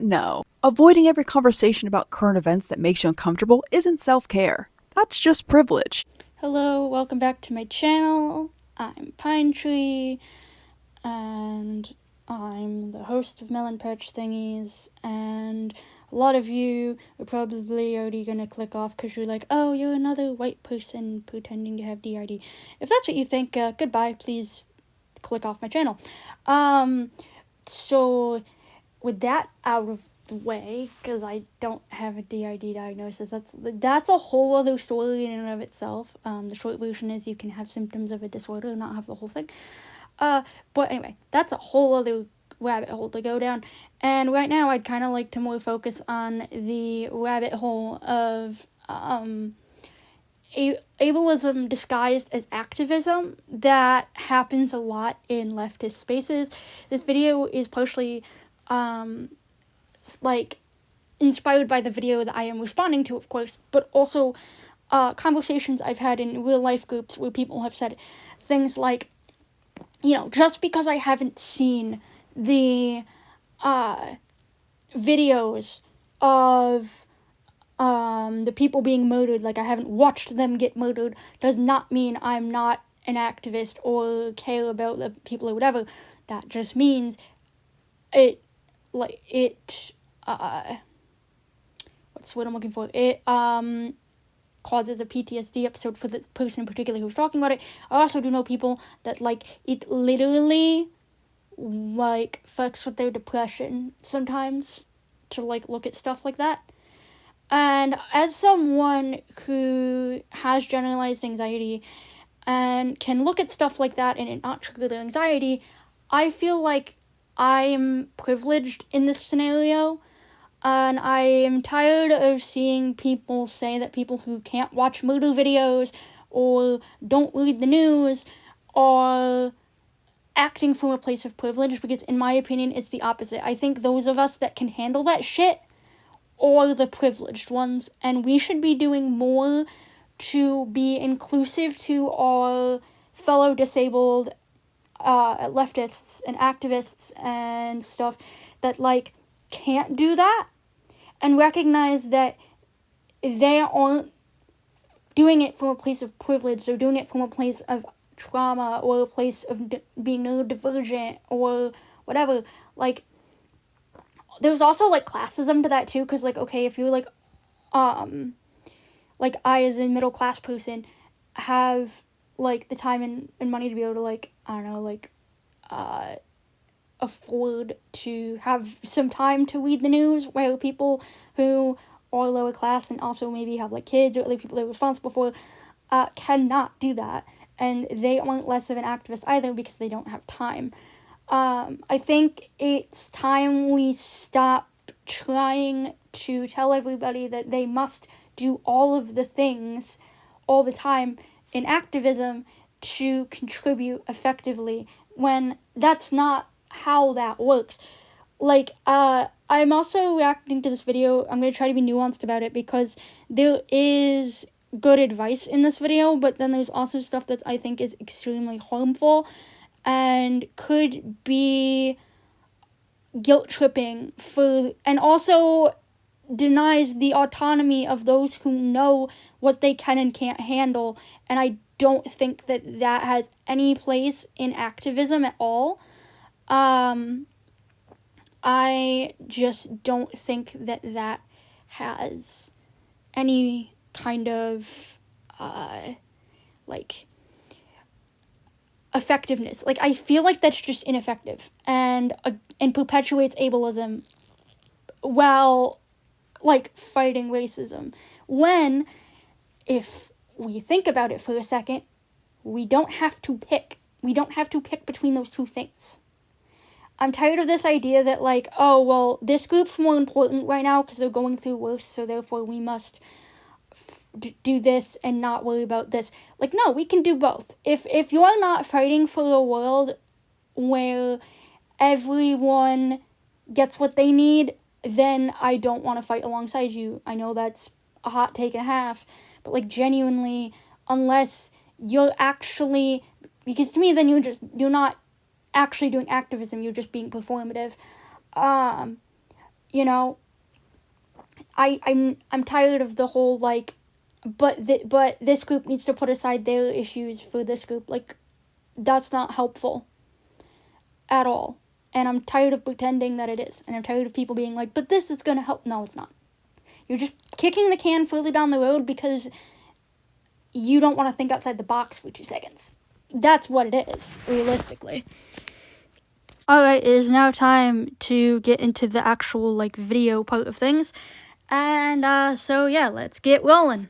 No, avoiding every conversation about current events that makes you uncomfortable isn't self-care. That's just privilege. Hello, welcome back to my channel. I'm Pine Tree, and I'm the host of Melon Perch Thingies, and a lot of you are probably already gonna click off because you're like, oh, you're another white person pretending to have DRD. If that's what you think, goodbye, please click off my channel. So with that out of the way, because I don't have a DID diagnosis, that's a whole other story in and of itself. The short version is you can have symptoms of a disorder and not have the whole thing. But anyway, that's a whole other rabbit hole to go down. And right now, I'd kind of like to more focus on the rabbit hole of ableism disguised as activism that happens a lot in leftist spaces. This video is partially like inspired by the video that I am responding to, of course, but also conversations I've had in real life groups where people have said things like, just because I haven't seen the videos of the people being murdered, like I haven't watched them get murdered, does not mean I'm not an activist or care about the people or whatever. That just means what's what I'm looking for? It causes a PTSD episode for this person in particular who's talking about it. I also do know people that it literally fucks with their depression sometimes to look at stuff like that. And as someone who has generalized anxiety and can look at stuff like that and it not trigger their anxiety, I feel like I'm privileged in this scenario. And I am tired of seeing people say that people who can't watch murder videos or don't read the news are acting from a place of privilege, because in my opinion, it's the opposite. I think those of us that can handle that shit are the privileged ones, and we should be doing more to be inclusive to our fellow disabled leftists and activists and stuff that can't do that, and recognize that they aren't doing it from a place of privilege. They're doing it from a place of trauma or a place of being neurodivergent or whatever. There's also classism to that too, because okay, if you're I as a middle class person have the time and money to be able to I don't know afford to have some time to read the news, where people who are lower class and also maybe have kids or other people they're responsible for cannot do that, and they aren't less of an activist either because they don't have time. I think it's time we stop trying to tell everybody that they must do all of the things all the time in activism to contribute effectively, when that's not how that works. I'm also reacting to this video. I'm going to try to be nuanced about it because there is good advice in this video, but then there's also stuff that I think is extremely harmful and could be guilt tripping and also denies the autonomy of those who know what they can and can't handle. And I don't think that has any place in activism at all. I just don't think that has any kind of effectiveness. I feel like that's just ineffective and perpetuates ableism while fighting racism, when, if we think about it for a second, we don't have to pick between those two things. I'm tired of this idea that oh well, this group's more important right now because they're going through worse, so therefore we must do this and not worry about this. No, we can do both. If you are not fighting for a world where everyone gets what they need, then I don't want to fight alongside you. I know that's a hot take and a half, but genuinely, unless you're actually, because to me then you're not actually doing activism, you're just being performative. you know, I'm tired of the whole like, but this group needs to put aside their issues for this group. Like, that's not helpful at all. And I'm tired of pretending that it is. And I'm tired of people being like, but this is gonna help. No, it's not. You're just kicking the can further down the road because you don't want to think outside the box for 2 seconds. That's what it is, realistically. Alright, it is now time to get into the actual, like, video part of things. And, so yeah, let's get rolling.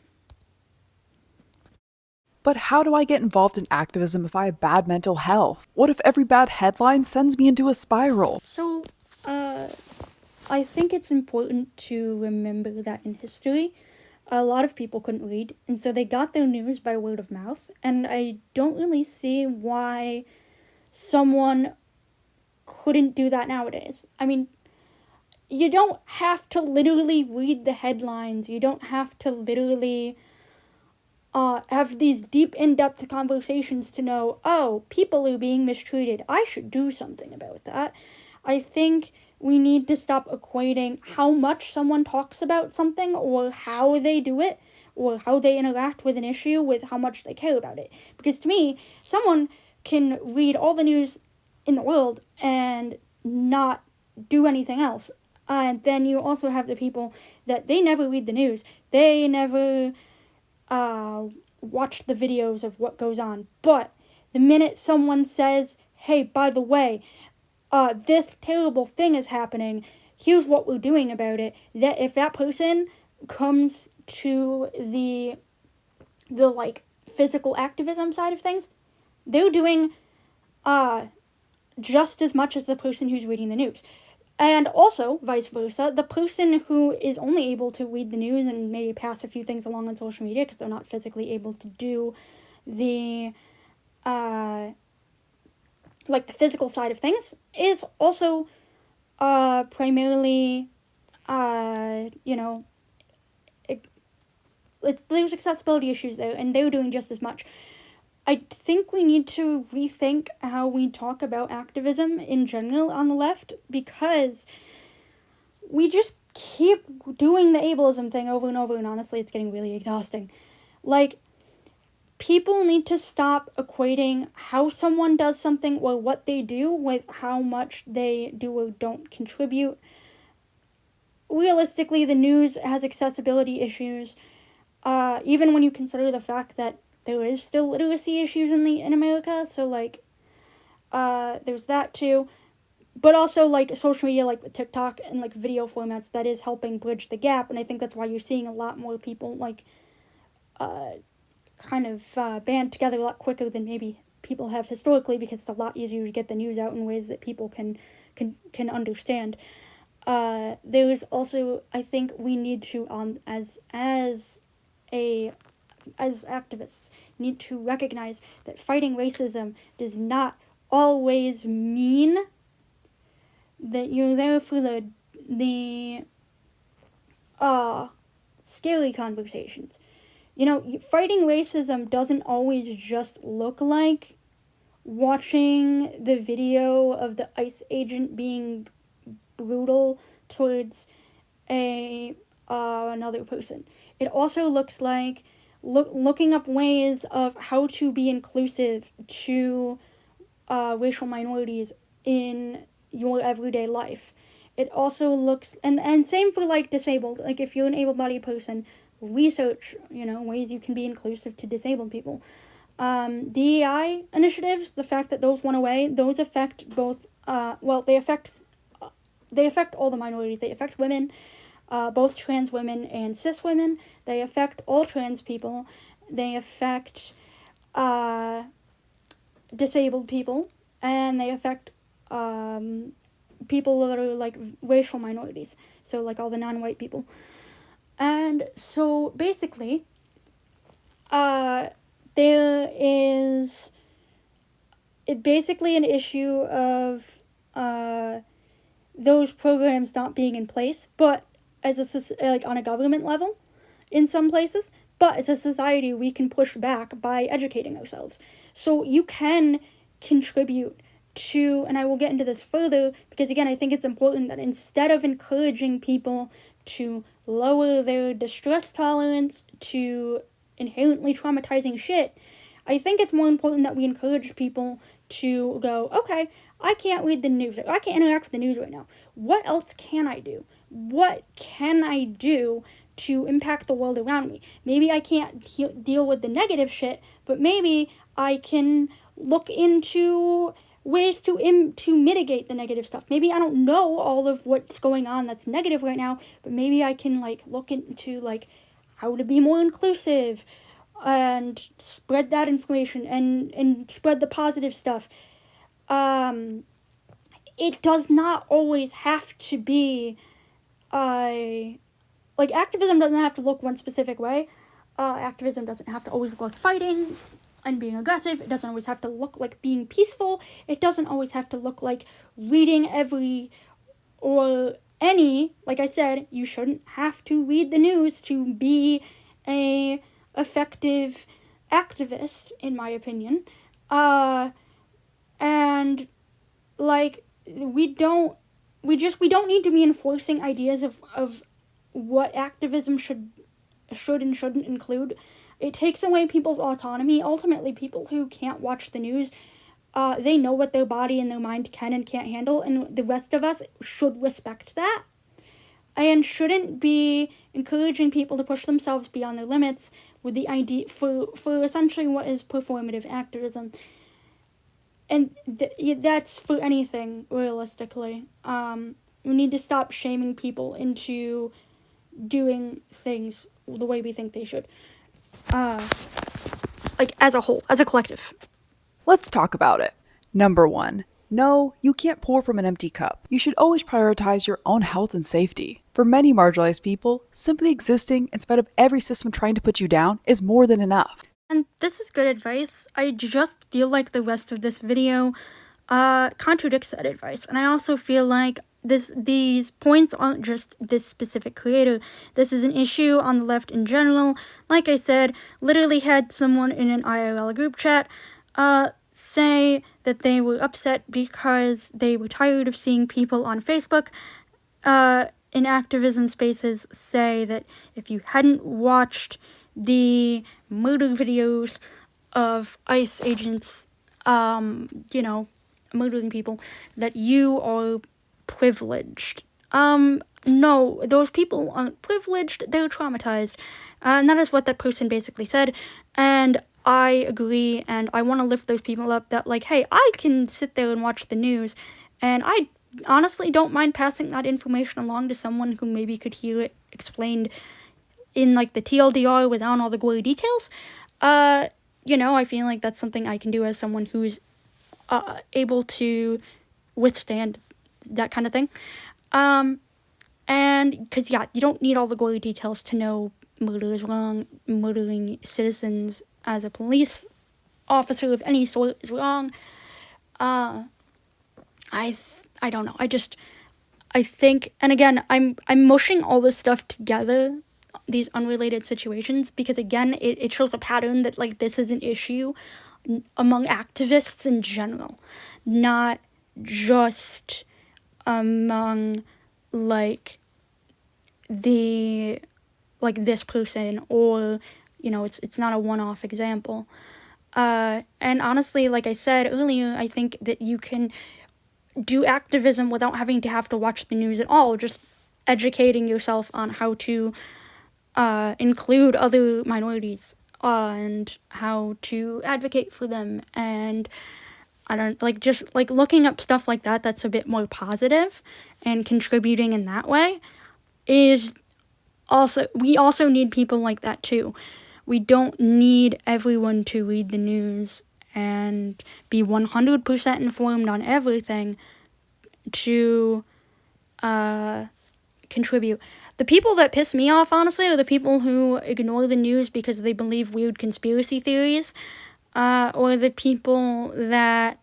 But how do I get involved in activism if I have bad mental health? What if every bad headline sends me into a spiral? So, I think it's important to remember that in history, a lot of people couldn't read, and so they got their news by word of mouth, and I don't really see why someone couldn't do that nowadays. I mean, you don't have to literally read the headlines. You don't have to literally have these deep, in-depth conversations to know, oh, people are being mistreated. I should do something about that. I think we need to stop equating how much someone talks about something or how they do it or how they interact with an issue with how much they care about it. Because to me, someone can read all the news in the world and not do anything else. And then you also have the people that they never read the news. They never watch the videos of what goes on. But the minute someone says, hey, by the way, this terrible thing is happening, here's what we're doing about it, that if that person comes to the like physical activism side of things, they're doing just as much as the person who's reading the news. And also, vice versa, the person who is only able to read the news and maybe pass a few things along on social media because they're not physically able to do the like the physical side of things is also primarily there's accessibility issues there, and they're doing just as much. I think we need to rethink how we talk about activism in general on the left, because we just keep doing the ableism thing over and over, and honestly, it's getting really exhausting. Like, people need to stop equating how someone does something or what they do with how much they do or don't contribute. Realistically, the news has accessibility issues, even when you consider the fact that there is still literacy issues in America, so, like, there's that too. But also, like, social media, like TikTok and, like, video formats, that is helping bridge the gap, and I think that's why you're seeing a lot more people, like, kind of band together a lot quicker than maybe people have historically, because it's a lot easier to get the news out in ways that people can understand. There's also, I think we need to, as activists, need to recognize that fighting racism does not always mean that you're there for the scary conversations. You know, fighting racism doesn't always just look like watching the video of the ICE agent being brutal towards another person. It also looks like looking up ways of how to be inclusive to racial minorities in your everyday life. It also looks, and same for, like, disabled. Like, if you're an able-bodied person, research, ways you can be inclusive to disabled people. DEI initiatives, the fact that those went away, those affect both, they affect all the minorities. They affect women, both trans women and cis women. They affect all trans people. They affect disabled people, and they affect people that are, like, racial minorities, so, like, all the non-white people. And so basically there is basically an issue of those programs not being in place, but like on a government level in some places, but as a society we can push back by educating ourselves. So you can contribute and I will get into this further, because again, I think it's important that instead of encouraging people to lower their distress tolerance to inherently traumatizing shit, I think it's more important that we encourage people to go, okay, I can't read the news, I can't interact with the news right now. What else can I do? What can I do to impact the world around me? Maybe I can't deal with the negative shit, but maybe I can look into ways to mitigate the negative stuff. Maybe I don't know all of what's going on that's negative right now, but maybe I can look into how to be more inclusive and spread that information and spread the positive stuff. It does not always have to be activism doesn't have to look one specific way. Activism doesn't have to always look like fighting and being aggressive. It doesn't always have to look like being peaceful. It doesn't always have to look like reading like I said, you shouldn't have to read the news to be a effective activist, in my opinion. And we don't need to be enforcing ideas of what activism should and shouldn't include. It takes away people's autonomy. Ultimately, people who can't watch the news, they know what their body and their mind can and can't handle, and the rest of us should respect that and shouldn't be encouraging people to push themselves beyond their limits with the idea for essentially what is performative activism. And that's for anything, realistically. We need to stop shaming people into doing things the way we think they should. As a whole, as a collective. Let's talk about it. Number 1. No, you can't pour from an empty cup. You should always prioritize your own health and safety. For many marginalized people, simply existing in spite of every system trying to put you down is more than enough. And this is good advice. I just feel like the rest of this video contradicts that advice. And I also feel like these points aren't just this specific creator. This is an issue on the left in general. Like I said, literally had someone in an IRL group chat say that they were upset because they were tired of seeing people on Facebook in activism spaces say that if you hadn't watched the murder videos of ICE agents, murdering people, that you are privileged. No, those people aren't privileged, they're traumatized. And that is what that person basically said. And I agree, and I want to lift those people up that, hey, I can sit there and watch the news, and I honestly don't mind passing that information along to someone who maybe could hear it explained in, the TLDR without all the gory details. I feel like that's something I can do as someone who's able to withstand that kind of thing. And, because, you don't need all the gory details to know murder is wrong. Murdering citizens as a police officer of any sort is wrong. I don't know. I think, and again, I'm mushing all this stuff together, these unrelated situations, because again, it shows a pattern that, this is an issue among activists in general, not just among, this person, or, it's not a one-off example. And honestly, like I said earlier, I think that you can do activism without having to have to watch the news at all, just educating yourself on how to include other minorities and how to advocate for them, and looking up stuff like that that's a bit more positive and contributing in that way is also, we also need people like that too. We don't need everyone to read the news and be 100% informed on everything to contribute. The people that piss me off, honestly, are the people who ignore the news because they believe weird conspiracy theories, or the people that,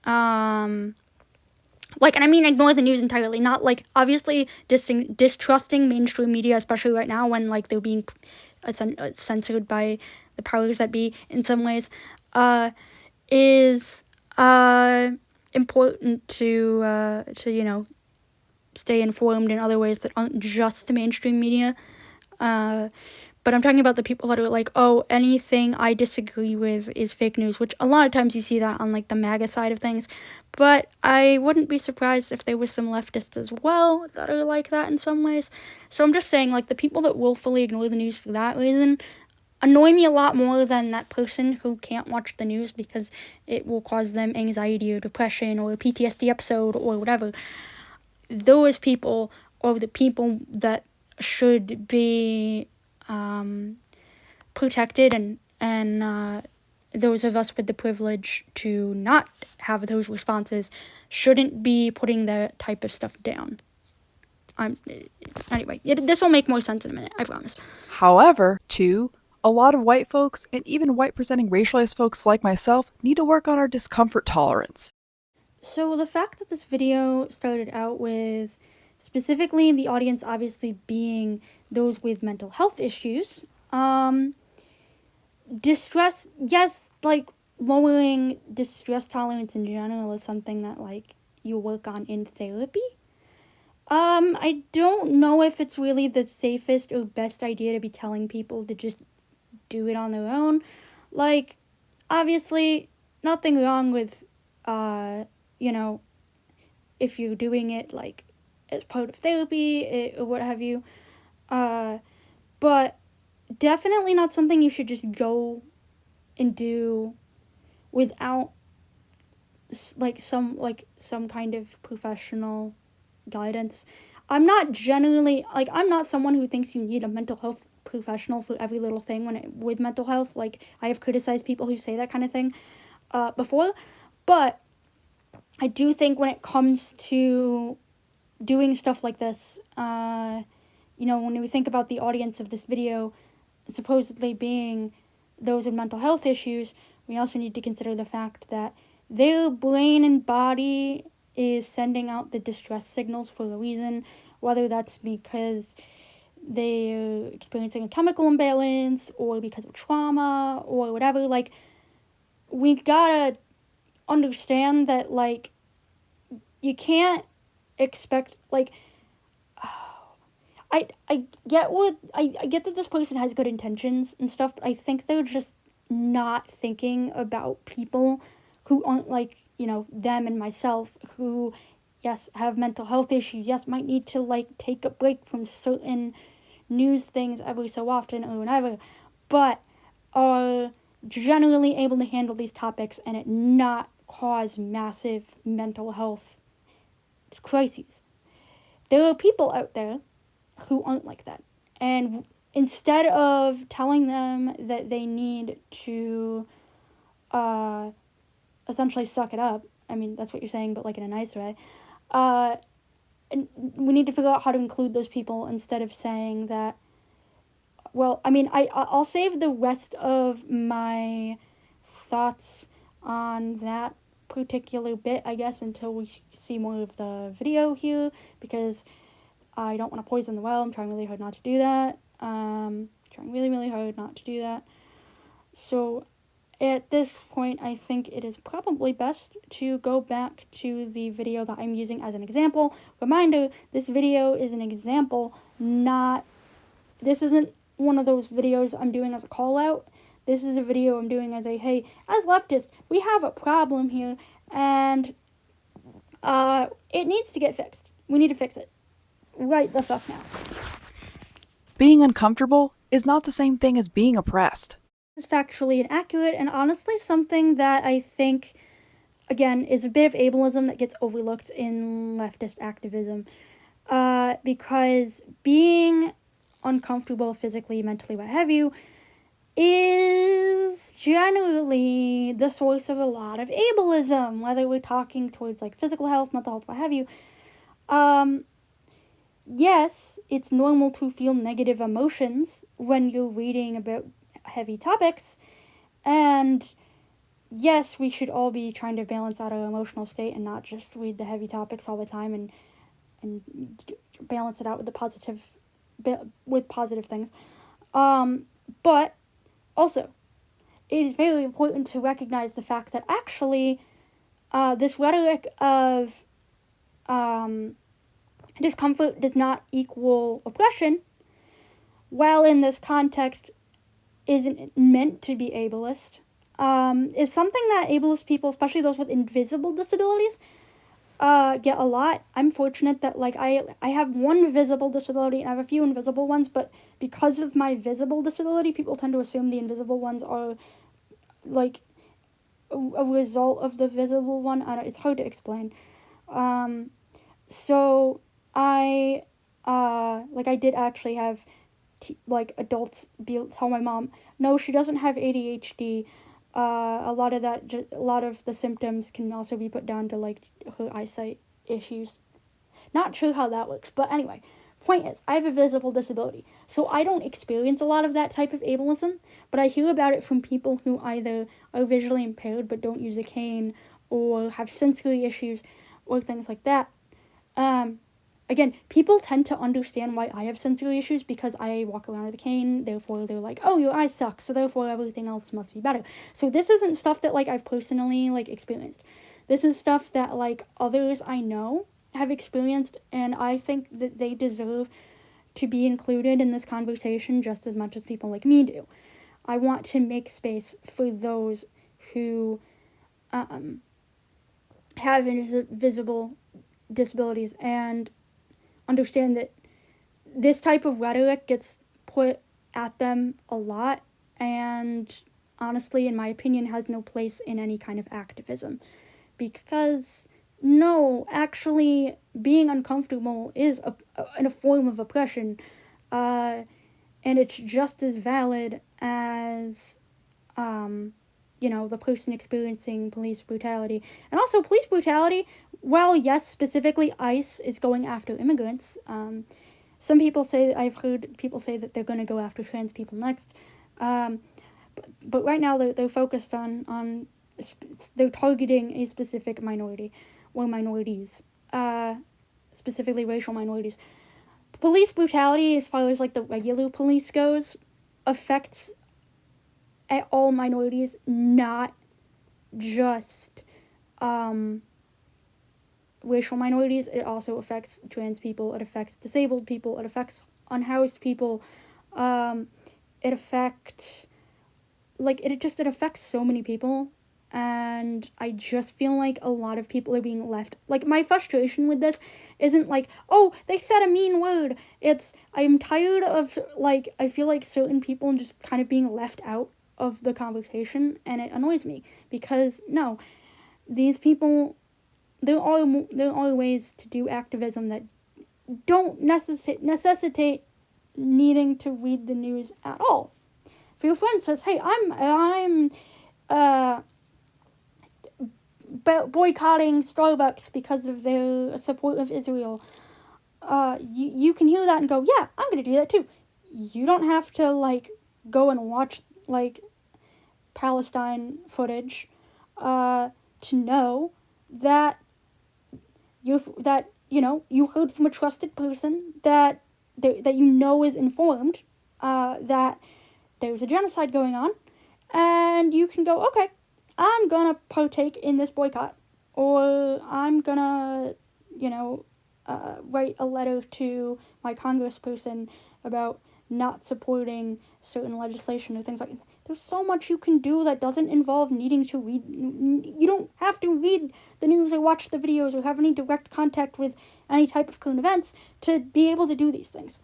and I mean ignore the news entirely, not, obviously distrusting mainstream media, especially right now when, they're being censored by the powers that be in some ways, is important to stay informed in other ways that aren't just the mainstream media. But I'm talking about the people that are like, oh, anything I disagree with is fake news, which a lot of times you see that on like the MAGA side of things. But I wouldn't be surprised if there was some leftists as well that are like that in some ways. So I'm just saying, like, the people that willfully ignore the news for that reason annoy me a lot more than that person who can't watch the news because it will cause them anxiety or depression or a PTSD episode or whatever. Those people are the people that should be protected, and those of us with the privilege to not have those responses shouldn't be putting that type of stuff down. Anyway, this will make more sense in a minute, I promise. However, too, a lot of white folks and even white presenting racialized folks like myself need to work on our discomfort tolerance. So the fact that this video started out with specifically the audience obviously being those with mental health issues, distress, yes, like lowering distress tolerance in general is something that like you work on in therapy. I don't know if it's really the safest or best idea to be telling people to just do it on their own. Like, obviously, nothing wrong with, if you're doing it, like, as part of therapy or what have you. But definitely not something you should just go and do without, some kind of professional guidance. I'm not someone who thinks you need a mental health professional for every little thing with mental health. Like, I have criticized people who say that kind of thing before, but I do think when it comes to doing stuff like this, when we think about the audience of this video supposedly being those with mental health issues, we also need to consider the fact that their brain and body is sending out the distress signals for a reason, whether that's because they're experiencing a chemical imbalance or because of trauma or whatever. Like, we've gotta understand that, like, you can't expect, like, I get that this person has good intentions and stuff, but I think they're just not thinking about people who aren't like, them and myself, who, yes, have mental health issues, yes, might need to, like, take a break from certain news things every so often or whatever, but are generally able to handle these topics and it not cause massive mental health crises. There are people out there who aren't like that. And instead of telling them that they need to essentially suck it up, I mean, that's what you're saying, but like in a nice way, and we need to figure out how to include those people instead of saying that, well, I mean, I'll save the rest of my thoughts on that particular bit, I guess, until we see more of the video here, because I don't want to poison the well. I'm trying really hard not to do that. Trying really, really hard not to do that. So at this point, I think it is probably best to go back to the video that I'm using as an example. Reminder, this video is an example, this isn't one of those videos I'm doing as a call out. This is a video I'm doing as hey, as leftists, we have a problem here, and it needs to get fixed. We need to fix it. Right the fuck now. Being uncomfortable is not the same thing as being oppressed. It's factually inaccurate, and honestly something that I think, again, is a bit of ableism that gets overlooked in leftist activism. Because being uncomfortable physically, mentally, what have you, is generally the source of a lot of ableism, whether we're talking towards like physical health, mental health, what have you. Yes, it's normal to feel negative emotions when you're reading about heavy topics, and yes, we should all be trying to balance out our emotional state and not just read the heavy topics all the time and balance it out with positive things. But also, it is very important to recognize the fact that actually this rhetoric of discomfort does not equal oppression, while in this context isn't meant to be ableist, is something that ableist people, especially those with invisible disabilities, get a lot. I'm fortunate that like I have one visible disability and I have a few invisible ones, but because of my visible disability, people tend to assume the invisible ones are like a result of the visible one. It's hard to explain. So I I did actually have adults tell my mom, no, she doesn't have ADHD. A lot of the symptoms can also be put down to like her eyesight issues. Not sure how that works, but anyway, point is, I have a visible disability, so I don't experience a lot of that type of ableism, but I hear about it from people who either are visually impaired but don't use a cane, or have sensory issues, or things like that. Again, people tend to understand why I have sensory issues because I walk around with a cane, therefore they're like, oh, your eyes suck, so therefore everything else must be better. So this isn't stuff that, like, I've personally, like, experienced. This is stuff that, like, others I know have experienced, and I think that they deserve to be included in this conversation just as much as people like me do. I want to make space for those who have invisible disabilities and understand that this type of rhetoric gets put at them a lot, and honestly, in my opinion, has no place in any kind of activism. Because, no, actually, being uncomfortable is a form of oppression, and it's just as valid as, the person experiencing police brutality. And also, police brutality, well, yes, specifically ICE is going after immigrants. Some people say, I've heard people say that they're going to go after trans people next. But right now they're focused on they're targeting a specific minority or minorities, specifically racial minorities. Police brutality, as far as like the regular police goes, affects all minorities, not just racial minorities. It also affects trans people. It affects disabled people. It affects unhoused people. It affects it affects so many people, and I just feel like a lot of people are being left. Like, my frustration with this isn't like, oh, they said a mean word. It's, I'm tired of, like, I feel like certain people just kind of being left out of the conversation, and it annoys me because, no, these people, there are ways to do activism that don't necessitate needing to read the news at all. If your friend says, hey, I'm boycotting Starbucks because of their support of Israel, you can hear that and go, yeah, I'm gonna do that too. You don't have to, like, go and watch, like, Palestine footage to know that you heard from a trusted person that is informed that there's a genocide going on, and you can go, okay, I'm gonna partake in this boycott, or I'm gonna, write a letter to my congressperson about not supporting certain legislation or things like that. There's so much you can do that doesn't involve needing to read. You don't have to read the news or watch the videos or have any direct contact with any type of current events to be able to do these things.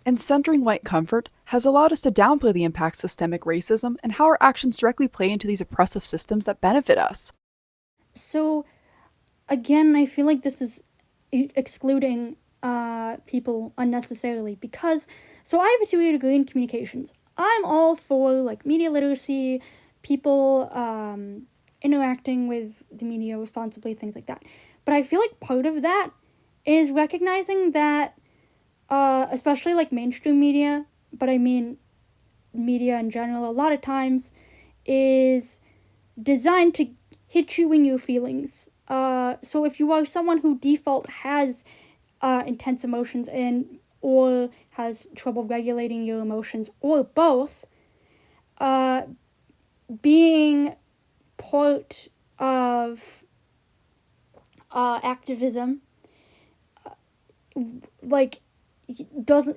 And centering white comfort has allowed us to downplay the impact of systemic racism and how our actions directly play into these oppressive systems that benefit us. So, again, I feel like this is excluding people unnecessarily because, so I have a 2-year degree in communications. I'm all for, like, media literacy, people interacting with the media responsibly, things like that. But I feel like part of that is recognizing that, especially, like, mainstream media, but I mean media in general, a lot of times is designed to hit you in your feelings. So if you are someone who default has intense emotions or has trouble regulating your emotions, or both, being part of activism like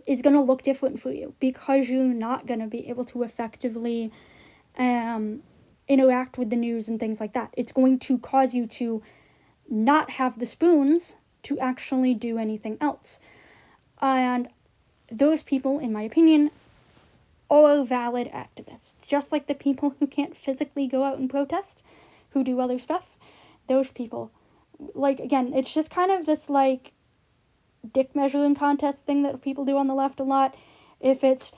is gonna look different for you because you're not gonna be able to effectively interact with the news and things like that. It's going to cause you to not have the spoons to actually do anything else. And those people, in my opinion, are valid activists. Just like the people who can't physically go out and protest, who do other stuff, those people, like, again, it's just kind of this, like, dick measuring contest thing that people do on the left a lot. If it's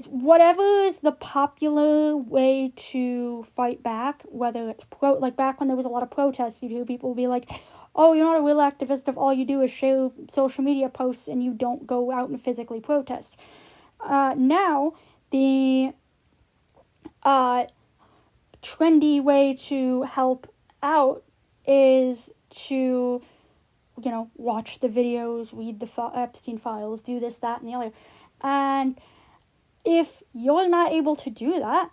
whatever is the popular way to fight back, whether it's like back when there was a lot of protests, you'd hear people be like, oh, you're not a real activist if all you do is share social media posts and you don't go out and physically protest. Now, the trendy way to help out is to, watch the videos, read the Epstein files, do this, that, and the other. And if you're not able to do that,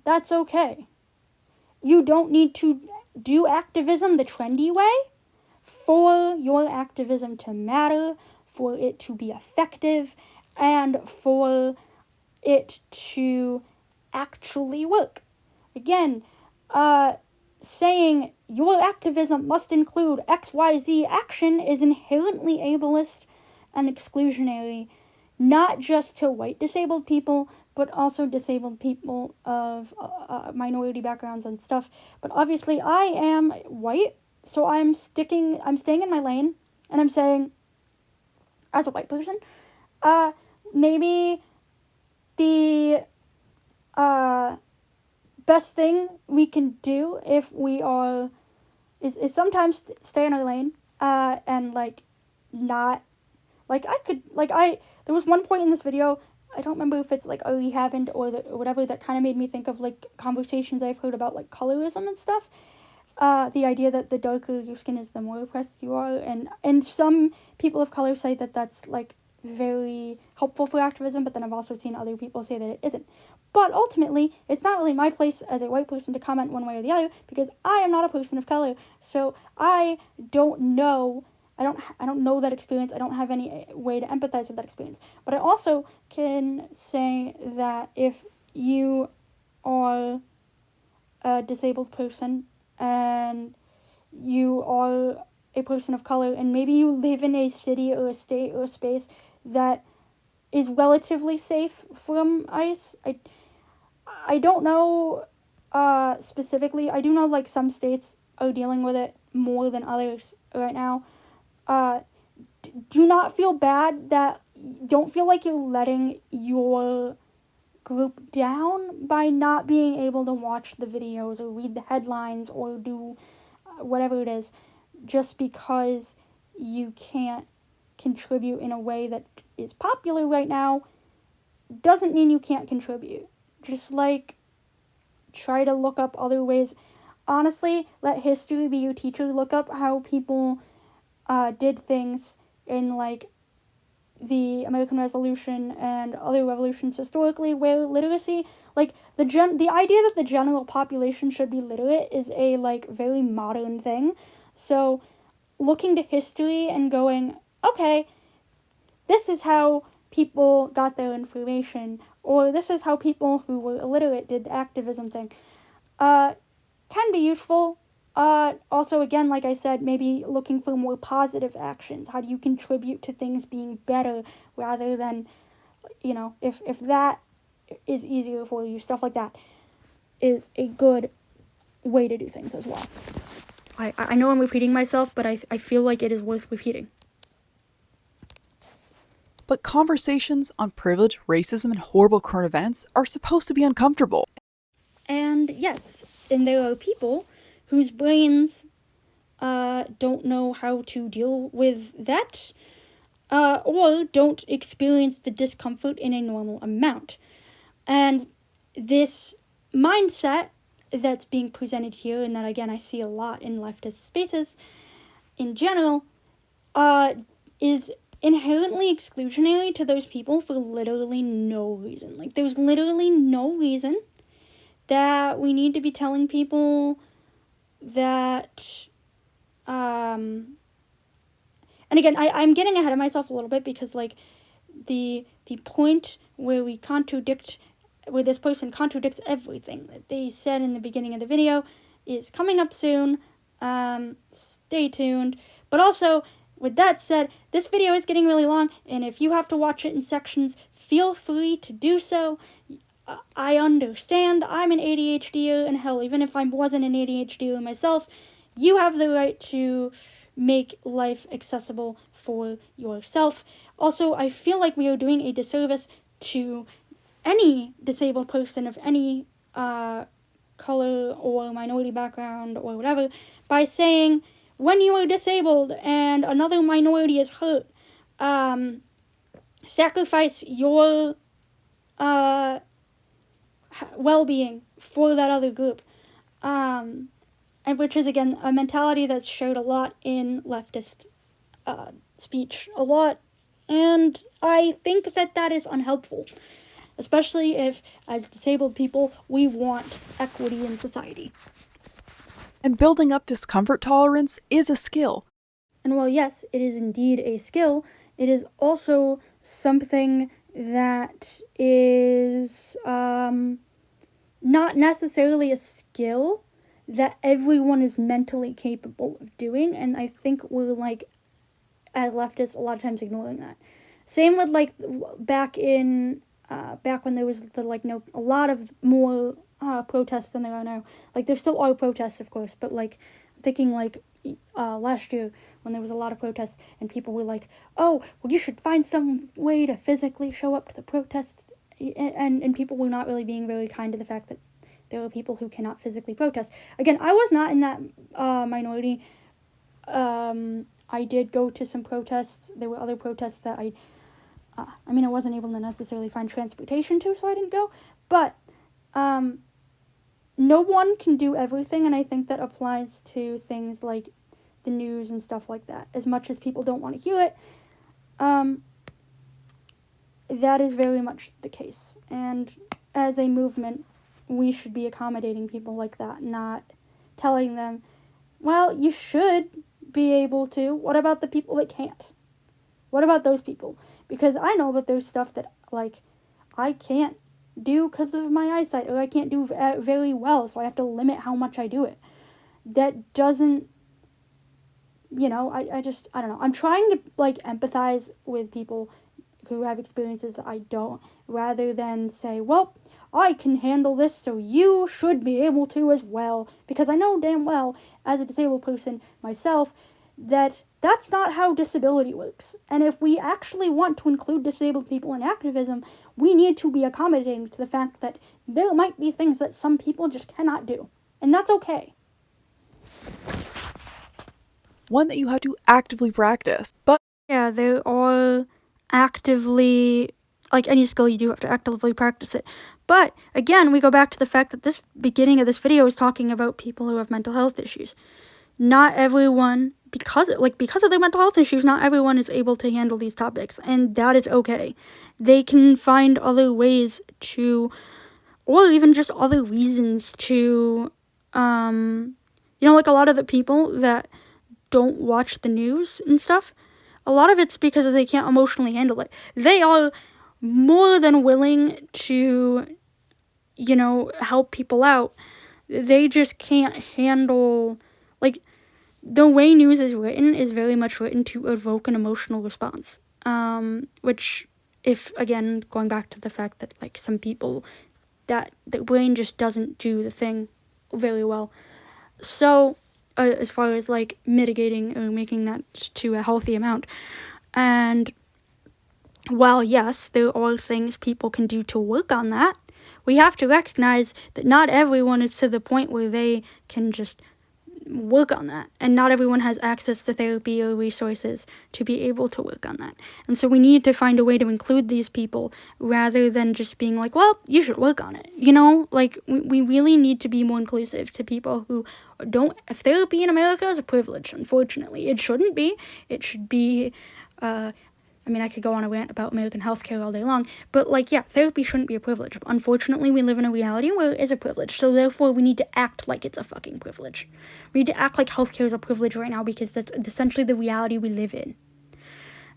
that's okay. You don't need to do activism the trendy way for your activism to matter, for it to be effective, and for it to actually work. Again, saying your activism must include XYZ action is inherently ableist and exclusionary, not just to white disabled people, but also disabled people of minority backgrounds and stuff. But obviously I am white, so I'm staying in my lane, and I'm saying, as a white person, maybe the best thing we can do if we are is sometimes stay in our lane and not there was one point in this video, I don't remember if it's already happened or whatever, that kind of made me think of conversations I've heard about colorism and stuff. The idea that the darker your skin is, the more oppressed you are, and some people of color say that that's very helpful for activism, but then I've also seen other people say that it isn't. But ultimately, it's not really my place as a white person to comment one way or the other, because I am not a person of color, so I don't know. I don't know that experience. I don't have any way to empathize with that experience. But I also can say that if you are a disabled person and you are a person of color, and maybe you live in a city or a state or a space that is relatively safe from ICE. I don't know specifically. I do know some states are dealing with it more than others right now. Do not feel bad don't feel like you're letting your group down by not being able to watch the videos or read the headlines or do whatever it is, just because you can't contribute in a way that is popular right now doesn't mean you can't contribute. Just try to look up other ways. Honestly, let history be your teacher. Look up how people did things in the American Revolution and other revolutions historically, where literacy, the idea that the general population should be literate is a very modern thing. So looking to history and going, okay, this is how people got their information, or this is how people who were illiterate did the activism thing, can be useful. Also, again, like I said, maybe looking for more positive actions. How do you contribute to things being better rather than, if that is easier for you, stuff like that is a good way to do things as well. I know I'm repeating myself, but I feel like it is worth repeating. But conversations on privilege, racism, and horrible current events are supposed to be uncomfortable. And yes, and there are people whose brains don't know how to deal with that, or don't experience the discomfort in a normal amount. And this mindset that's being presented here, and that again I see a lot in leftist spaces in general, is inherently exclusionary to those people for literally no reason. There's literally no reason that we need to be telling people that, and again, I'm getting ahead of myself a little bit because, like, the point where where this person contradicts everything that they said in the beginning of the video is coming up soon. Stay tuned. But also, with that said, this video is getting really long, and if you have to watch it in sections, feel free to do so. I understand. I'm an ADHDer, and hell, even if I wasn't an ADHDer myself, you have the right to make life accessible for yourself. Also, I feel like we are doing a disservice to any disabled person of any color or minority background or whatever by saying, when you are disabled and another minority is hurt, sacrifice your well-being for that other group. And which is, again, a mentality that's shared a lot in leftist speech, a lot. And I think that is unhelpful, especially if, as disabled people, we want equity in society. And building up discomfort tolerance is a skill. And while, yes, it is indeed a skill, it is also something that is not necessarily a skill that everyone is mentally capable of doing. And I think we're, like, as leftists, a lot of times ignoring that. Same with, like, back when there was a lot of more protests than there are now. Like, there still are protests, of course, but, like, I'm thinking, like, last year when there was a lot of protests and people were like, oh, well, you should find some way to physically show up to the protests, and people were not really being very kind to the fact that there are people who cannot physically protest. Again, I was not in that minority. I did go to some protests. There were other protests that I wasn't able to necessarily find transportation to, so I didn't go. But no one can do everything, and I think that applies to things like the news and stuff like that. As much as people don't want to hear it, that is very much the case. And as a movement, we should be accommodating people like that, not telling them, well, you should be able to. What about the people that can't? What about those people? Because I know that there's stuff that, like, I can't do because of my eyesight, or I can't do very well, so I have to limit how much I do it. That doesn't, I don't know. I'm trying to, like, empathize with people who have experiences that I don't, rather than say, well, I can handle this, so you should be able to as well. Because I know damn well, as a disabled person myself, that that's not how disability works. And if we actually want to include disabled people in activism, we need to be accommodating to the fact that there might be things that some people just cannot do. And that's okay. One that you have to actively practice. But yeah, there are actively, like any skill, you do have to actively practice it. But again, we go back to the fact that this beginning of this video is talking about people who have mental health issues. Not everyone, because of their mental health issues, not everyone is able to handle these topics, and that is okay. They can find other ways to, or even just other reasons to, like a lot of the people that don't watch the news and stuff, a lot of it's because they can't emotionally handle it. They are more than willing to, help people out. They just can't handle, like, the way news is written is very much written to evoke an emotional response. Which, if, again, going back to the fact that, like, some people, that the brain just doesn't do the thing very well. So, as far as, like, mitigating or making that to a healthy amount. And while, yes, there are things people can do to work on that, we have to recognize that not everyone is to the point where they can just work on that. And not everyone has access to therapy or resources to be able to work on that. And so we need to find a way to include these people rather than just being like, well, you should work on it. Like, we really need to be more inclusive to people who don't. If therapy in America is a privilege, unfortunately. It shouldn't be. It should be I mean, I could go on a rant about American healthcare all day long, but, like, yeah, therapy shouldn't be a privilege. Unfortunately, we live in a reality where it is a privilege, so therefore we need to act like it's a fucking privilege. We need to act like healthcare is a privilege right now because that's essentially the reality we live in.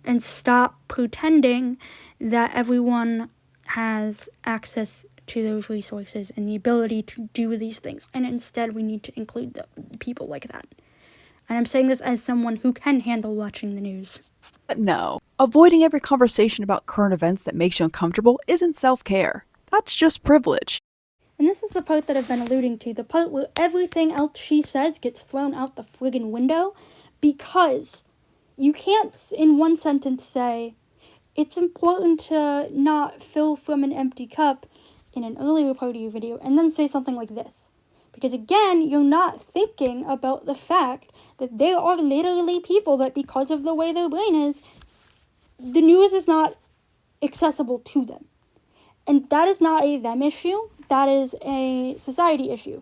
And stop pretending that everyone has access to those resources and the ability to do these things. And instead, we need to include the people like that. And I'm saying this as someone who can handle watching the news. But no, avoiding every conversation about current events that makes you uncomfortable isn't self-care. That's just privilege. And this is the part that I've been alluding to, the part where everything else she says gets thrown out the friggin' window, because you can't in one sentence say, it's important to not fill from an empty cup in an earlier part of your video, and then say something like this. Because again, you're not thinking about the fact that there are literally people that, because of the way their brain is, the news is not accessible to them. And that is not a them issue, that is a society issue.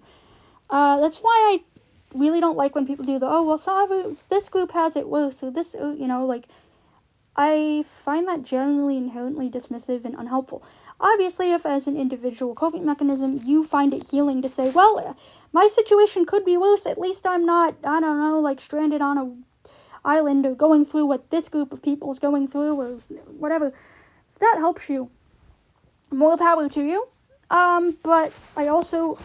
That's why I really don't like when people do this group has it worse, or this, like, I find that generally inherently dismissive and unhelpful. Obviously, if as an individual coping mechanism you find it healing to say, well, my situation could be worse, at least I'm not, I don't know, like stranded on a island or going through what this group of people is going through or whatever. If that helps you, more power to you. But I also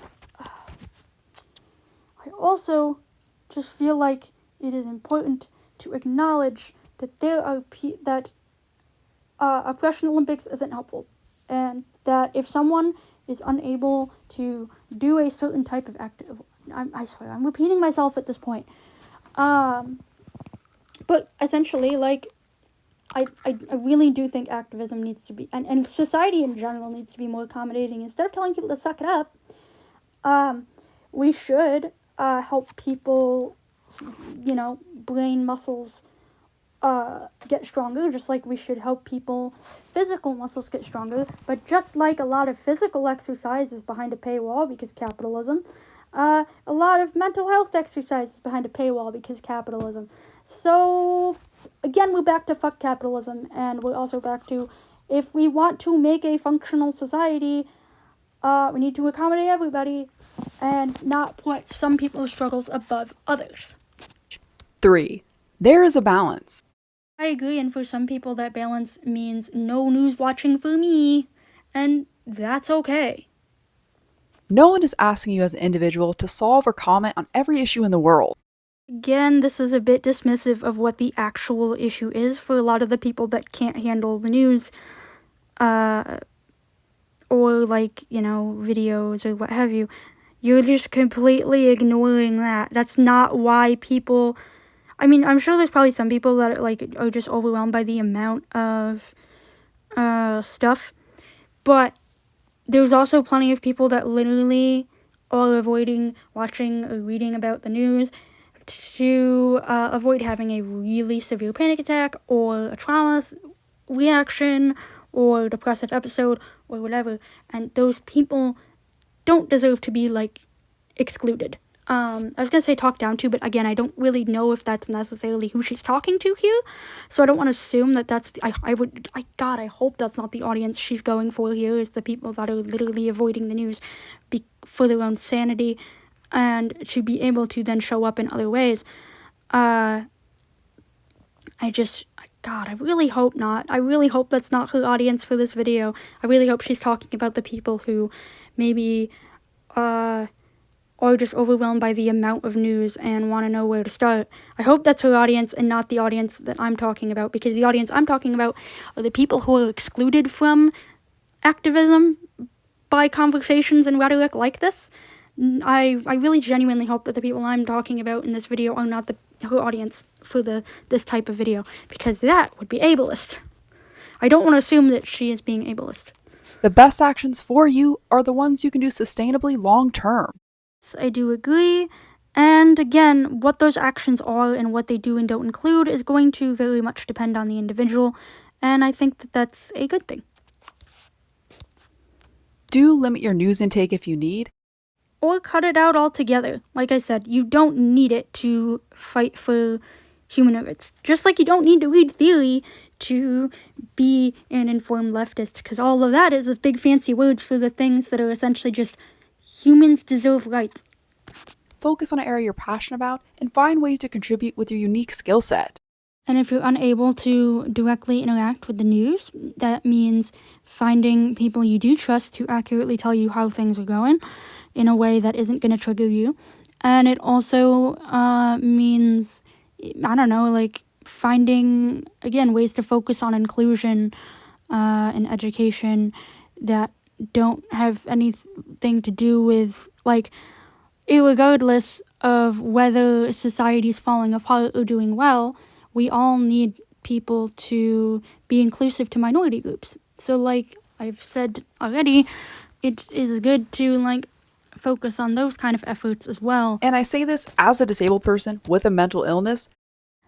just feel like it is important to acknowledge that there are that oppression Olympics isn't helpful, and that if someone is unable to do a certain type of I swear I'm repeating myself at this point. But essentially, like, I really do think activism needs to be, and society in general needs to be more accommodating. Instead of telling people to suck it up, we should help people, brain muscles get stronger, just like we should help people physical muscles get stronger. But just like a lot of physical exercise is behind a paywall because capitalism, a lot of mental health exercise is behind a paywall because capitalism. So again, we're back to fuck capitalism, and we're also back to, if we want to make a functional society, we need to accommodate everybody and not put some people's struggles above others. 3. There is a balance. I agree, and for some people that balance means no news watching for me, and that's okay. No one is asking you as an individual to solve or comment on every issue in the world. Again, this is a bit dismissive of what the actual issue is for a lot of the people that can't handle the news, or videos or what have you. You're just completely ignoring that. That's not why people... I mean, I'm sure there's probably some people that are just overwhelmed by the amount of stuff, but there's also plenty of people that literally are avoiding watching or reading about the news to avoid having a really severe panic attack or a trauma reaction or depressive episode or whatever, and those people don't deserve to be excluded. I was gonna say talked down to, but again, I don't really know if that's necessarily who she's talking to here, so I don't want to assume that that's I hope that's not the audience she's going for here, is the people that are literally avoiding the news for their own sanity and to be able to then show up in other ways. I really hope not. I really hope that's not her audience for this video. I really hope she's talking about the people who maybe or just overwhelmed by the amount of news and want to know where to start. I hope that's her audience and not the audience that I'm talking about, because the audience I'm talking about are the people who are excluded from activism by conversations and rhetoric like this. I really genuinely hope that the people I'm talking about in this video are not her audience for this type of video, because that would be ableist. I don't want to assume that she is being ableist. The best actions for you are the ones you can do sustainably long term. I do agree, and again, what those actions are and what they do and don't include is going to very much depend on the individual, and I think that that's a good thing. Do limit your news intake if you need. Or cut it out altogether. Like I said, you don't need it to fight for humanoids. Just like you don't need to read theory to be an informed leftist, because all of that is big fancy words for the things that are essentially just humans deserve rights. Focus on an area you're passionate about and find ways to contribute with your unique skill set. And if you're unable to directly interact with the news, that means finding people you do trust to accurately tell you how things are going in a way that isn't going to trigger you. And it also means, I don't know, like finding, again, ways to focus on inclusion and education that don't have anything to do with, like, irregardless of whether society's falling apart or doing well, we all need people to be inclusive to minority groups. So, like I've said already, it is good to, like, focus on those kind of efforts as well. And I say this as a disabled person with a mental illness.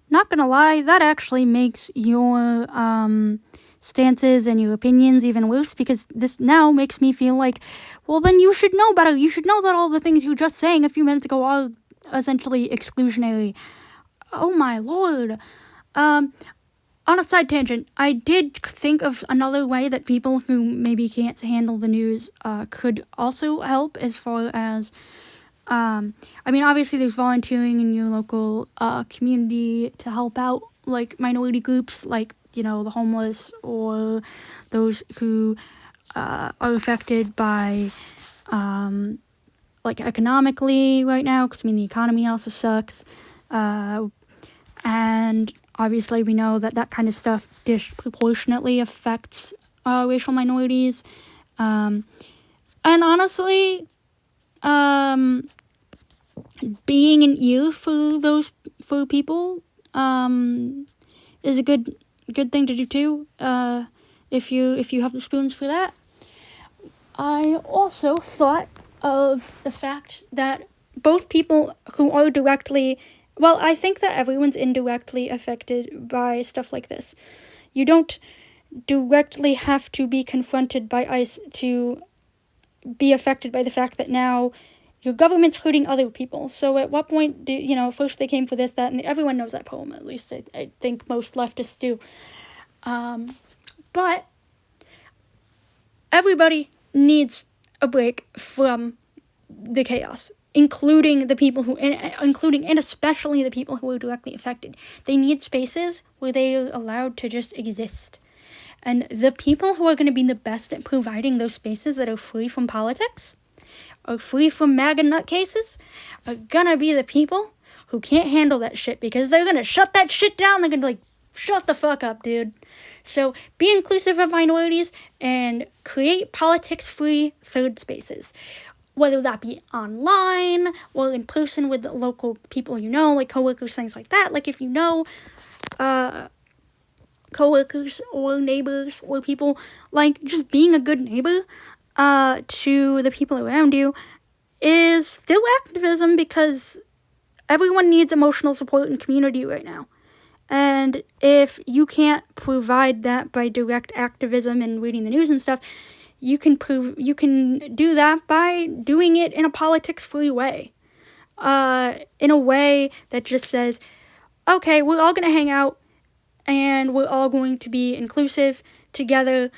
Not gonna lie, that actually makes your stances and your opinions even worse, because this now makes me feel like, well, then you should know better. You should know that all the things you were just saying a few minutes ago are essentially exclusionary. Oh my lord. On a side tangent, I did think of another way that people who maybe can't handle the news could also help, as far as, I mean, obviously there's volunteering in your local community to help out, like, minority groups, like, you know, the homeless or those who are affected by, like, economically right now, because, I mean, the economy also sucks. And obviously we know that that kind of stuff disproportionately affects racial minorities. And honestly, being an ear for people is a good thing to do too, if you have the spoons for that. I also thought of the fact that both people who are directly, well, I think that everyone's indirectly affected by stuff like this. You don't directly have to be confronted by ICE to be affected by the fact that now your government's hurting other people. So at what point do, you know, first they came for this, that, and everyone knows that poem, at least I think most leftists do. But everybody needs a break from the chaos, including and especially the people who are directly affected. They need spaces where they are allowed to just exist. And the people who are going to be the best at providing those spaces that are free from politics, or free from MAGA nutcases, are going to be the people who can't handle that shit, because they're going to shut that shit down. They're going to be like, shut the fuck up, dude. So be inclusive of minorities and create politics-free third spaces. Whether that be online or in person with local people you know, like coworkers, things like that. Like if you know coworkers or neighbors or people, like just being a good neighbor to the people around you is still activism, because everyone needs emotional support and community right now. And if you can't provide that by direct activism and reading the news and stuff, you can do that by doing it in a politics-free way. In a way that just says, okay, we're all going to hang out and we're all going to be inclusive together.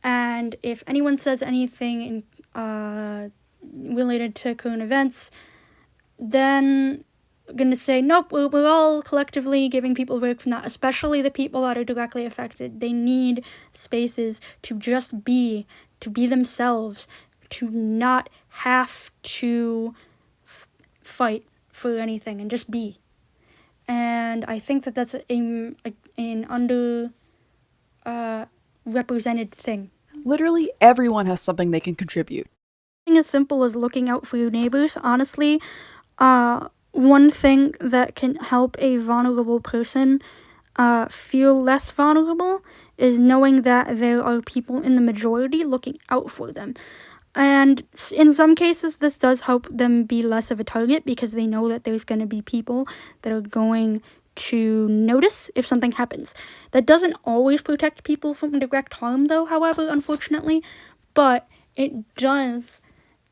And if anyone says anything related to current events, then I'm going to say, nope, we're all collectively giving people a break from that, especially the people that are directly affected. They need spaces to just be, to be themselves, to not have to fight for anything and just be. And I think that that's an under represented thing. Literally everyone has something they can contribute. Something as simple as looking out for your neighbors, honestly, one thing that can help a vulnerable person feel less vulnerable is knowing that there are people in the majority looking out for them. And in some cases, this does help them be less of a target, because they know that there's going to be people that are going to notice if something happens. That doesn't always protect people from direct harm, though, however, unfortunately, but it does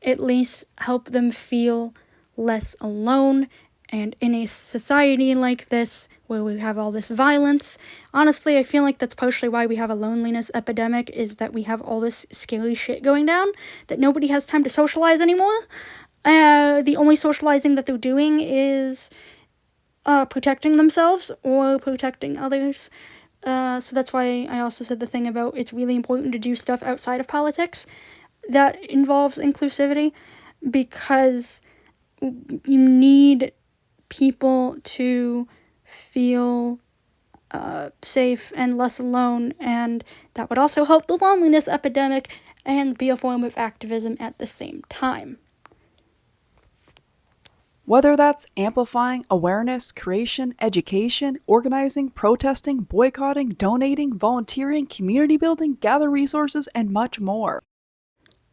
at least help them feel less alone And in a society like this, where we have all this violence, honestly, I feel like that's partially why we have a loneliness epidemic, is that we have all this scary shit going down, that nobody has time to socialize anymore. The only socializing that they're doing is protecting themselves or protecting others. So that's why I also said the thing about it's really important to do stuff outside of politics that involves inclusivity, because you need people to feel safe and less alone, and that would also help the loneliness epidemic and be a form of activism at the same time. Whether that's amplifying awareness, creation, education, organizing, protesting, boycotting, donating, volunteering, community building, gather resources, and much more.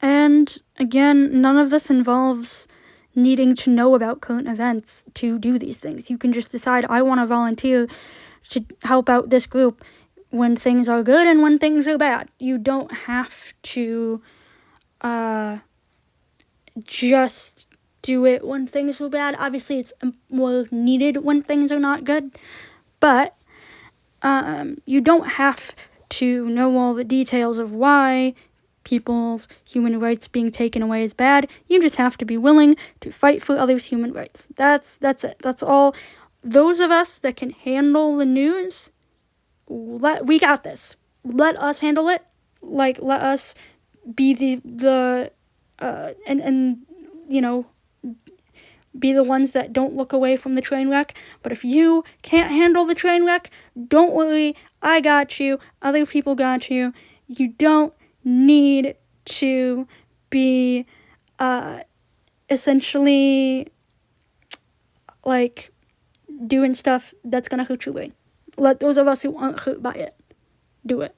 And again, none of this involves needing to know about current events to do these things. You can just decide, I want to volunteer to help out this group when things are good and when things are bad. You don't have to just do it when things are bad. Obviously, it's more needed when things are not good, but you don't have to know all the details of why people's human rights being taken away is bad. You just have to be willing to fight for others' human rights. That's it. That's all. Those of us that can handle the news, we got this. Let us handle it. Like, let us be the and you know, be the ones that don't look away from the train wreck. But if you can't handle the train wreck, don't worry, I got you. Other people got you. You don't need to be essentially like doing stuff that's gonna hurt your brain. Let those of us who aren't hurt by it do it.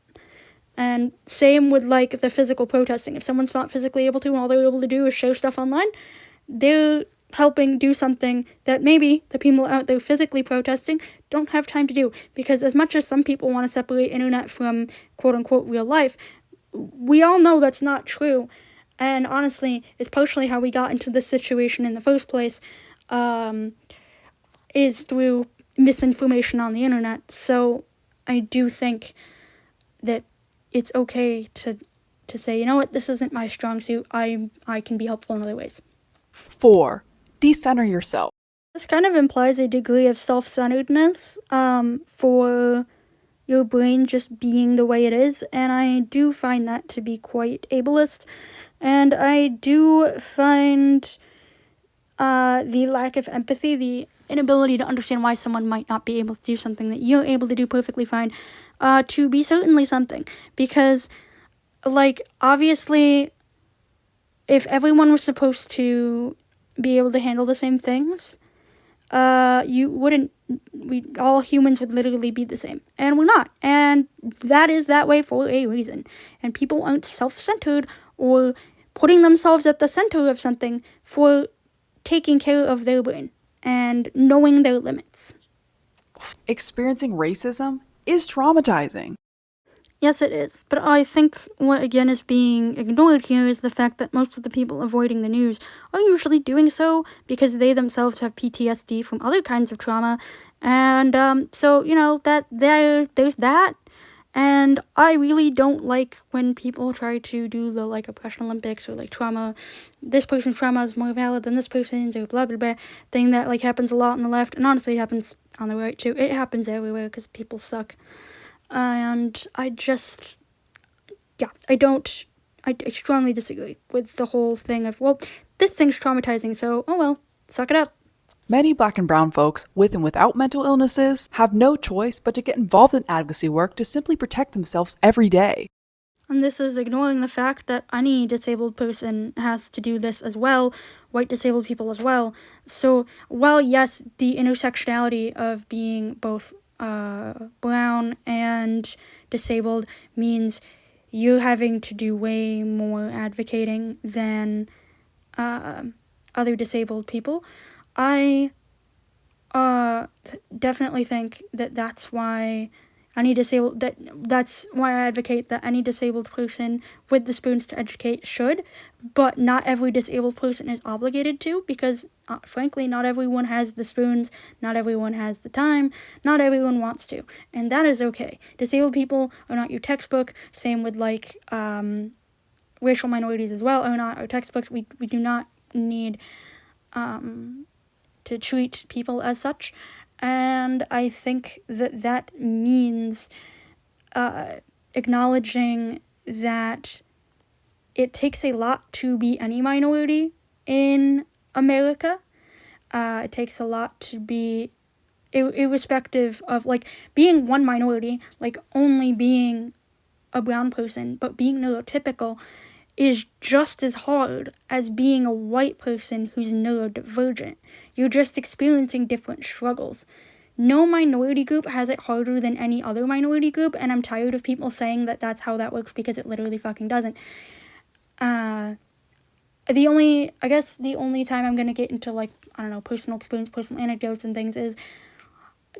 And same with like the physical protesting. If someone's not physically able to, and all they're able to do is show stuff online, they're helping do something that maybe the people out there physically protesting don't have time to do. Because as much as some people want to separate internet from quote-unquote real life, we all know that's not true. And honestly, it's partially how we got into this situation in the first place, is through misinformation on the internet. So I do think that it's okay to say, you know what, this isn't my strong suit. I can be helpful in other ways. 4. Decenter yourself. This kind of implies a degree of self-centeredness for your brain just being the way it is, and I do find that to be quite ableist, and I do find the lack of empathy, the inability to understand why someone might not be able to do something that you're able to do perfectly fine, to be certainly something. Because, like, obviously, if everyone was supposed to be able to handle the same things, all humans would literally be the same. And we're not. And that is that way for a reason. And people aren't self-centered or putting themselves at the center of something for taking care of their brain and knowing their limits. Experiencing racism is traumatizing. Yes, it is. But I think what, again, is being ignored here is the fact that most of the people avoiding the news are usually doing so because they themselves have PTSD from other kinds of trauma. And so, you know, that there's that. And I really don't like when people try to do the, like, oppression Olympics or, like, trauma, this person's trauma is more valid than this person's, or blah, blah, blah, thing that, like, happens a lot on the left, and honestly it happens on the right, too. It happens everywhere, because people suck. And I just, yeah, I strongly disagree with the whole thing of, well, this thing's traumatizing, so, oh well, suck it up. Many Black and brown folks, with and without mental illnesses, have no choice but to get involved in advocacy work to simply protect themselves every day. And this is ignoring the fact that any disabled person has to do this as well, white disabled people as well. So, while yes, the intersectionality of being both brown and disabled means you're having to do way more advocating than other disabled people, I definitely think that that's why That's why I advocate that any disabled person with the spoons to educate should, but not every disabled person is obligated to, because frankly, not everyone has the spoons, not everyone has the time, not everyone wants to, and that is okay. Disabled people are not your textbook. Same with racial minorities as well are not our textbooks. We do not need to treat people as such, and I think that means acknowledging that it takes a lot to be any minority in America. It takes a lot to be irrespective of being one minority, only being a brown person, but being neurotypical is just as hard as being a white person who's neurodivergent. You're just experiencing different struggles. No minority group has it harder than any other minority group, and I'm tired of people saying that that's how that works, because it literally fucking doesn't. The only time I'm gonna get into personal experience, personal anecdotes and things is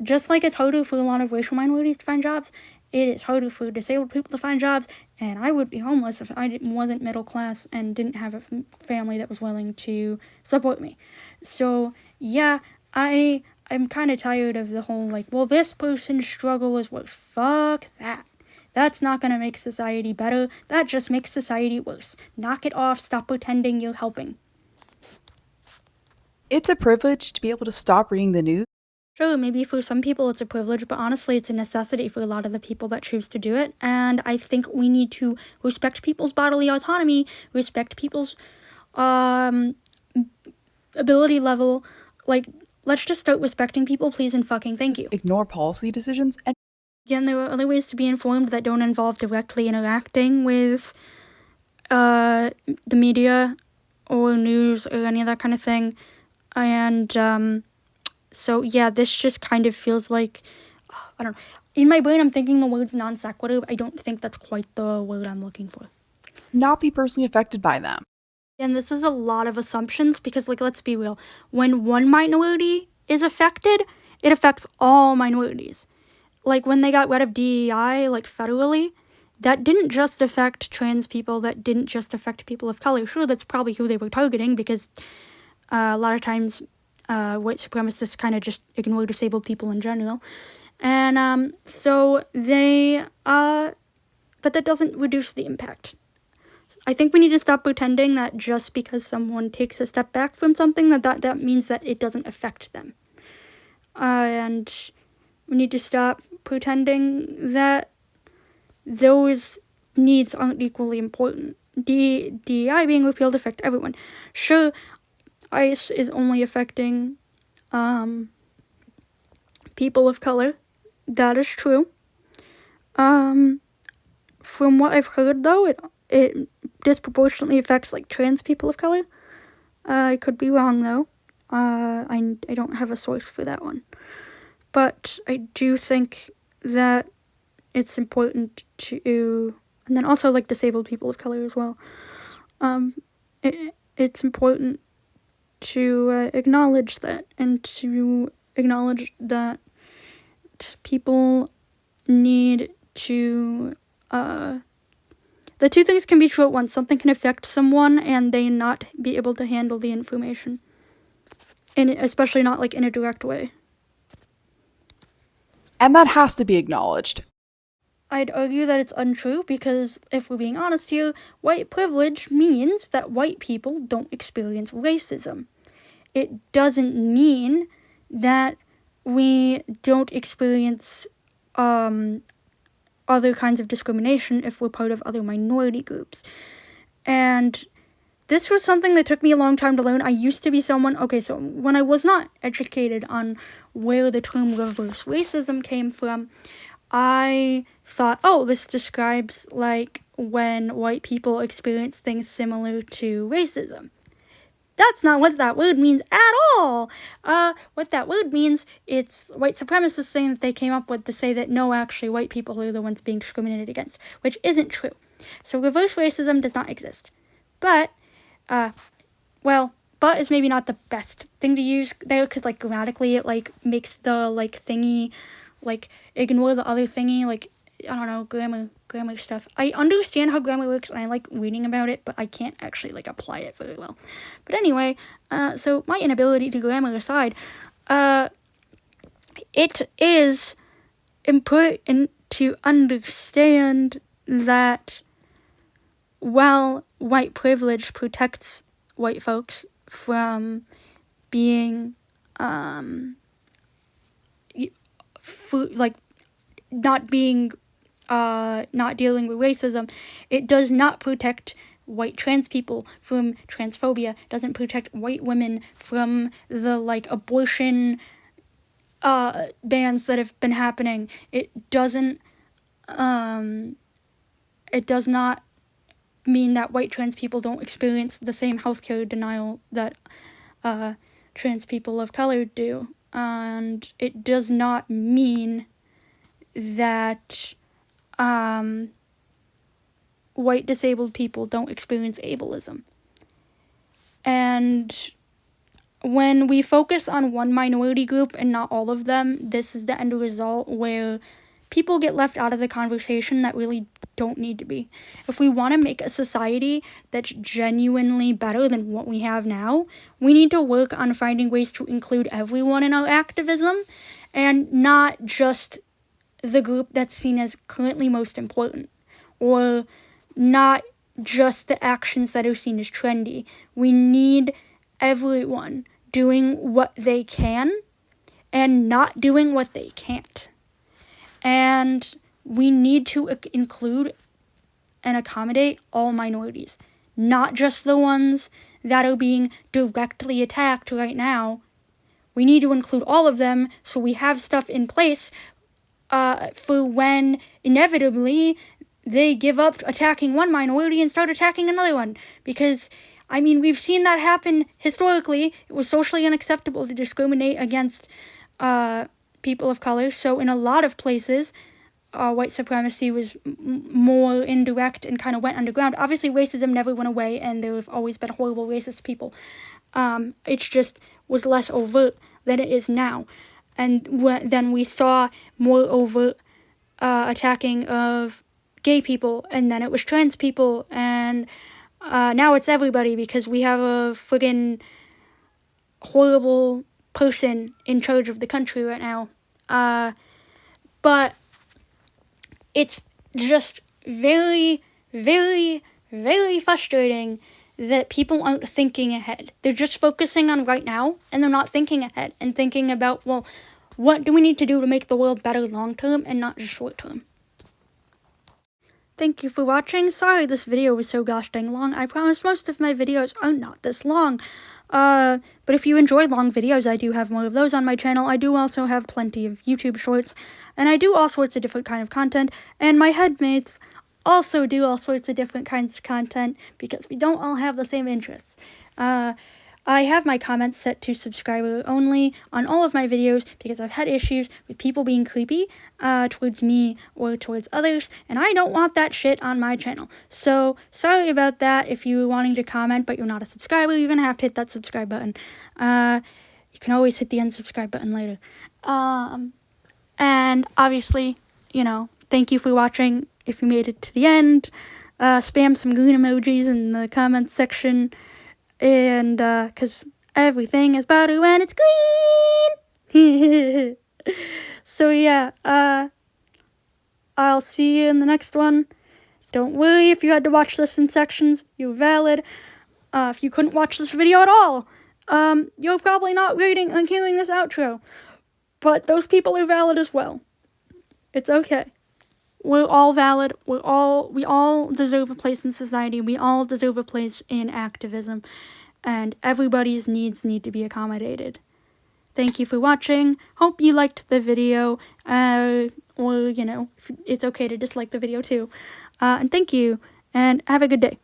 just like it's harder for a lot of racial minorities to find jobs, it is harder for disabled people to find jobs, and I would be homeless if I wasn't middle class and didn't have a family that was willing to support me. So, yeah, I'm kind of tired of the whole, this person's struggle is worse. Fuck that. That's not going to make society better. That just makes society worse. Knock it off. Stop pretending you're helping. It's a privilege to be able to stop reading the news. Sure, maybe for some people it's a privilege, but honestly it's a necessity for a lot of the people that choose to do it. And I think we need to respect people's bodily autonomy, respect people's ability level. Let's just start respecting people, please, and fucking thank you. Ignore policy decisions. And again, there are other ways to be informed that don't involve directly interacting with the media or news or any of that kind of thing. And so, yeah, this just kind of feels like, I don't know. In my brain, I'm thinking the word's non sequitur. I don't think that's quite the word I'm looking for. Not be personally affected by them. And this is a lot of assumptions because, let's be real. When one minority is affected, it affects all minorities. When they got rid of DEI, federally, that didn't just affect trans people. That didn't just affect people of color. Sure, that's probably who they were targeting because a lot of times white supremacists kind of just ignore disabled people in general. And so they, but that doesn't reduce the impact. I think we need to stop pretending that just because someone takes a step back from something, that means that it doesn't affect them. And we need to stop pretending that those needs aren't equally important. DEI being repealed affect everyone. Sure, ICE is only affecting people of color. That is true. From what I've heard, though, it disproportionately affects trans people of color. I could be wrong, though. I don't have a source for that one. But I do think that it's important to, and then also disabled people of color as well. It's important to acknowledge that, and to acknowledge that people need to, the two things can be true at once. Something can affect someone and they not be able to handle the information, and especially not in a direct way. And that has to be acknowledged. I'd argue that it's untrue because, if we're being honest here, white privilege means that white people don't experience racism. It doesn't mean that we don't experience other kinds of discrimination if we're part of other minority groups. And this was something that took me a long time to learn. I used to be someone, so when I was not educated on where the term reverse racism came from, I thought, this describes when white people experience things similar to racism. That's not what that word means at all. What that word means, it's white supremacist thing that they came up with to say that no, actually, white people are the ones being discriminated against, which isn't true. So reverse racism does not exist. But, but is maybe not the best thing to use there, because grammatically it makes the thingy like, ignore the other thingy, like, I don't know, grammar stuff. I understand how grammar works and I like reading about it, but I can't actually like apply it very well. But anyway, so my inability to grammar aside, it is important to understand that while white privilege protects white folks from being not dealing with racism, it does not protect white trans people from transphobia, doesn't protect white women from the like abortion bans that have been happening. It does not mean that white trans people don't experience the same healthcare denial that trans people of color do. And it does not mean that white disabled people don't experience ableism. And when we focus on one minority group and not all of them, this is the end result where people get left out of the conversation that really don't need to be. If we want to make a society that's genuinely better than what we have now, we need to work on finding ways to include everyone in our activism and not just the group that's seen as currently most important, or not just the actions that are seen as trendy. We need everyone doing what they can and not doing what they can't. And we need to include and accommodate all minorities, not just the ones that are being directly attacked right now. We need to include all of them so we have stuff in place for when inevitably they give up attacking one minority and start attacking another one. Because, I mean, we've seen that happen historically. It was socially unacceptable to discriminate against people of color. So in a lot of places, white supremacy was more indirect and kind of went underground. Obviously, racism never went away, and there have always been horrible racist people. It just was less overt than it is now. And then we saw more overt attacking of gay people, and then it was trans people, and now it's everybody because we have a friggin' horrible person in charge of the country right now. But it's just very, very, very frustrating that people aren't thinking ahead. They're just focusing on right now, and they're not thinking ahead and thinking about, well, what do we need to do to make the world better long term and not just short term? Thank you for watching. Sorry this video was so gosh dang long. I promise most of my videos are not this long. But if you enjoy long videos, I do have more of those on my channel. I do also have plenty of YouTube shorts, and I do all sorts of different kind of content, and my headmates also do all sorts of different kinds of content because we don't all have the same interests. I have my comments set to subscriber only on all of my videos because I've had issues with people being creepy towards me or towards others, and I don't want that shit on my channel. So, sorry about that. If you're wanting to comment but you're not a subscriber, you're gonna have to hit that subscribe button. You can always hit the unsubscribe button later. And obviously, thank you for watching. If you made it to the end, spam some green emojis in the comments section. And, cause everything is better when it's green. So yeah, I'll see you in the next one. Don't worry if you had to watch this in sections, you're valid. If you couldn't watch this video at all, you're probably not reading and hearing this outro. But those people are valid as well. It's okay. We're all valid. We all deserve a place in society. We all deserve a place in activism. And everybody's needs need to be accommodated. Thank you for watching. Hope you liked the video. Or, it's okay to dislike the video too. And thank you. And have a good day.